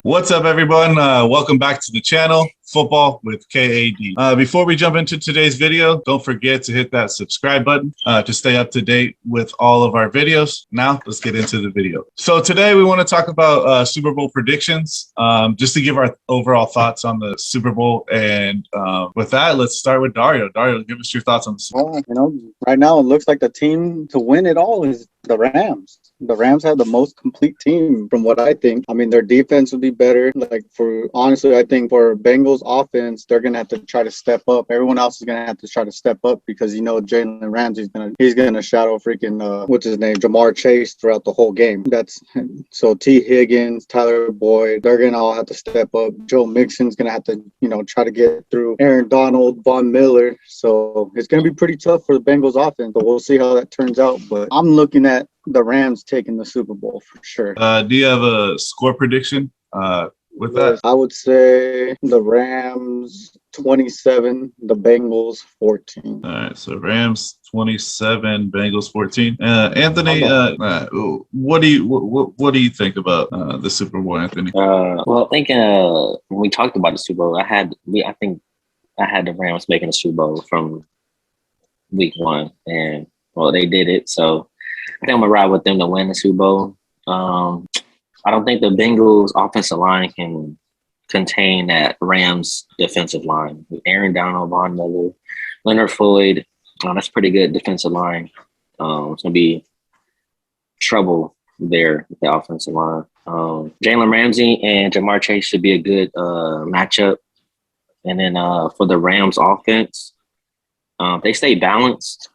What's up, everyone? Welcome back to the channel, Football with KAD. Before we jump into today's video, don't forget to hit that subscribe button to stay up to date with all of our videos. Now, let's get into the video. So today we want to talk about Super Bowl predictions, just to give our overall thoughts on the Super Bowl. And with that, let's start with Dario. Dario, give us your thoughts on the Super Bowl. Right now it looks like the team to win it all is the Rams. The Rams have the most complete team from what I think. I mean, their defense would be better. Honestly, I think for Bengals offense, they're going to have to try to step up. Everyone else is going to have to try to step up because, Jalen Ramsey's he's going to shadow Ja'Marr Chase throughout the whole game. So T. Higgins, Tyler Boyd, they're going to all have to step up. Joe Mixon's going to have to, try to get through Aaron Donald, Von Miller. So it's going to be pretty tough for the Bengals offense, but we'll see how that turns out. But I'm looking at the Rams taking the Super Bowl for sure. Do you have a score prediction with that? I would say the Rams 27, the Bengals 14. All right, so Rams 27, Bengals 14. Anthony, what do you think about the Super Bowl, Anthony? Well, thinking when we talked about the Super Bowl, I think I had the Rams making the Super Bowl from week one, and they did it. So I think I'm gonna ride with them to win the Super Bowl. I don't think the Bengals offensive line can contain that Rams defensive line. With Aaron Donald, Von Miller, Leonard Floyd, that's pretty good defensive line. It's gonna be trouble there with the offensive line. Jalen Ramsey and Ja'Marr Chase should be a good matchup. And then for the Rams offense, they stay balanced.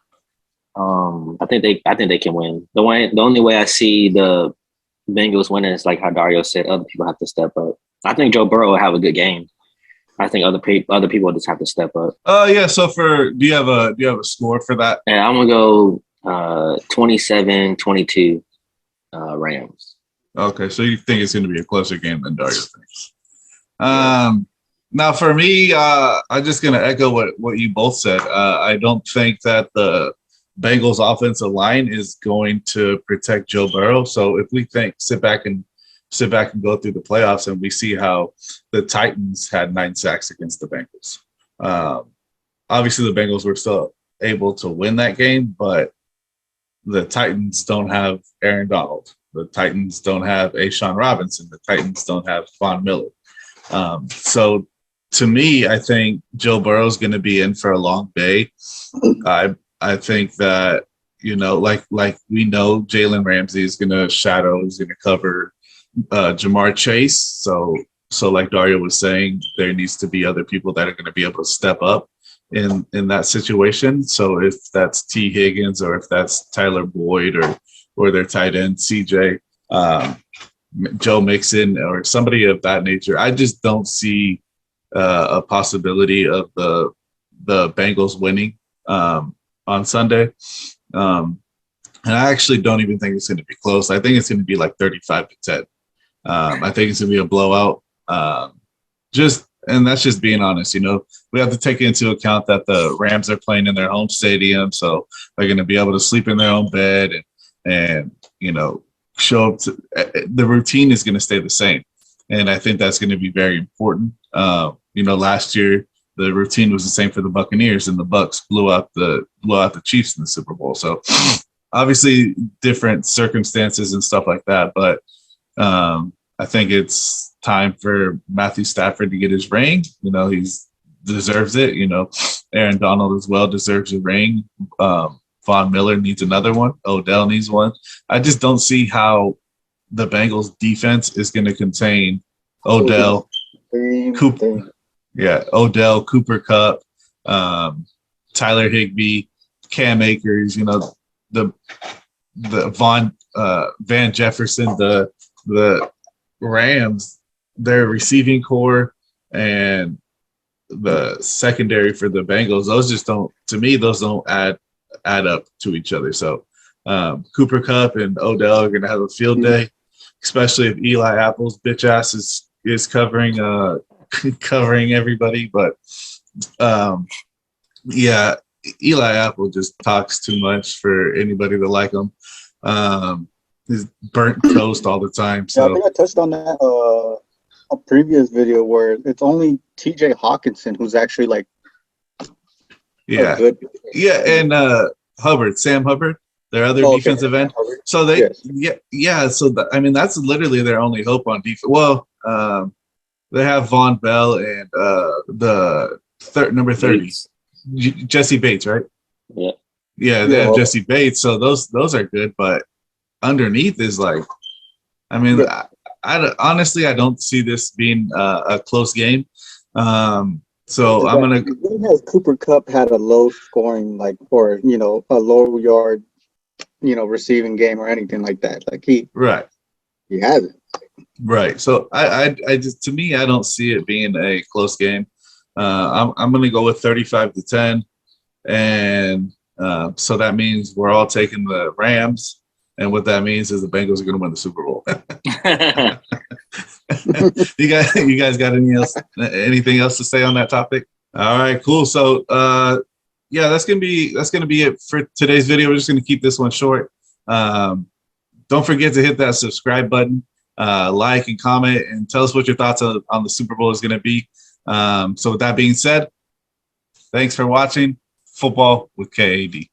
I think they can win. The only way I see the Bengals winning is like how Dario said, other people have to step up. I think Joe Burrow will have a good game. I think other people just have to step up. Yeah. So do you have a score for that? And I'm gonna go 27-22 Rams. Okay, so you think it's going to be a closer game than Dario thinks. Now, for me, I'm just going to echo what you both said. I don't think that the Bengals offensive line is going to protect Joe Burrow. So if we sit back and go through the playoffs and we see how the Titans had 9 sacks against the Bengals. Obviously, the Bengals were still able to win that game, but the Titans don't have Aaron Donald. The Titans don't have A'Shawn Robinson. The Titans don't have Von Miller. So to me, I think Joe Burrow's going to be in for a long day. I think that, like we know Jalen Ramsey is going to shadow, he's going to cover Ja'Marr Chase. So like Dario was saying, there needs to be other people that are going to be able to step up in that situation. So if that's T. Higgins or if that's Tyler Boyd or their tight end, CJ, Joe Mixon or somebody of that nature, I just don't see a possibility of the Bengals winning on Sunday. And I actually don't even think it's going to be close. I think it's going to be like 35-10. I think it's going to be a blowout. And that's just being honest. We have to take into account that the Rams are playing in their home stadium, so they're going to be able to sleep in their own bed and show up the routine is going to stay the same. And I think that's going to be very important. Last year the routine was the same for the Buccaneers, and the Bucs blew out the Chiefs in the Super Bowl. So obviously different circumstances and stuff like that. But I think it's time for Matthew Stafford to get his ring. He deserves it. Aaron Donald as well deserves a ring. Von Miller needs another one. Odell needs one. I just don't see how the Bengals defense is going to contain Odell, Cooper. Yeah, Odell, Cooper Kupp, Tyler Higbee, Cam Akers. The Van Jefferson, the Rams, their receiving core and the secondary for the Bengals. Those don't add up to each other. So Cooper Kupp and Odell are going to have a field day, especially if Eli Apple's bitch ass is covering everybody. But Eli Apple just talks too much for anybody to like him. He's burnt toast all the time. So I think I touched on that a previous video where it's only TJ Hawkinson who's actually like Yeah. good. Yeah. And Hubbard, Sam Hubbard, their other defensive end. So they, yeah. So I mean, that's literally their only hope on defense. Well, they have Von Bell and the number 30, Jesse Bates, right? Yeah. Yeah, they have Jesse Bates. So those are good, but underneath is like, I mean, I honestly I don't see this being a close game. So I'm gonna. When has Cooper Kupp had a low scoring like, or a low yard, receiving game or anything like that? Like he hasn't. Right. So I just, to me, I don't see it being a close game. I'm gonna go with 35-10, and so that means we're all taking the Rams, and what that means is the Bengals are gonna win the Super Bowl. You guys got anything else to say on that topic? All right, cool. So yeah, that's gonna be it for today's video. We're just gonna keep this one short. Don't forget to hit that subscribe button, like and comment, and tell us what your thoughts on the Super Bowl is gonna be. So with that being said, thanks for watching Football with KAD.